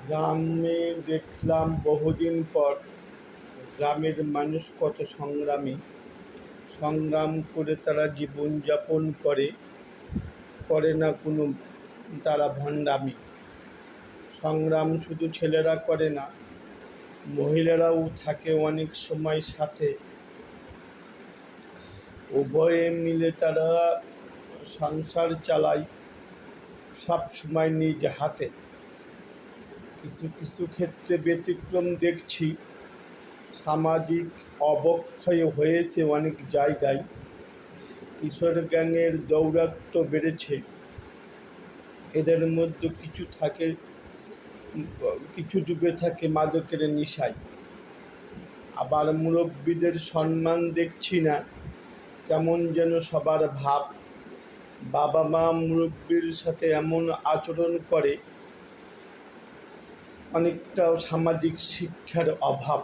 গ্রামে দেখলাম বহুদিন পর গ্রামের মানুষ কত সংগ্রামী। সংগ্রাম করে তারা জীবনযাপন করে, করে না কোনো তারা ভণ্ডামি। সংগ্রাম শুধু ছেলেরা করে না, মহিলারাও থাকে অনেক সময় সাথে। উভয়ে মিলে তারা সংসার চালায় সব সময় নিজ হাতে। কিছু কিছু ক্ষেত্রে ব্যতিক্রম দেখছি। সামাজিক অবক্ষয় হয়েছে অনেক জায়গায়। কিশোর গ্যাংয়ের দৌরাত্ম্য বেড়েছে। এদের মধ্যে কিছু ডুবে থাকে মাদকের নেশায়। আবার মুরব্বীদের সম্মান দেখছি না, কেমন যেন সবার ভাব। বাবা মা মুরব্বীর সাথে এমন আচরণ করে, অনেকটা সামাজিক শিক্ষার অভাব।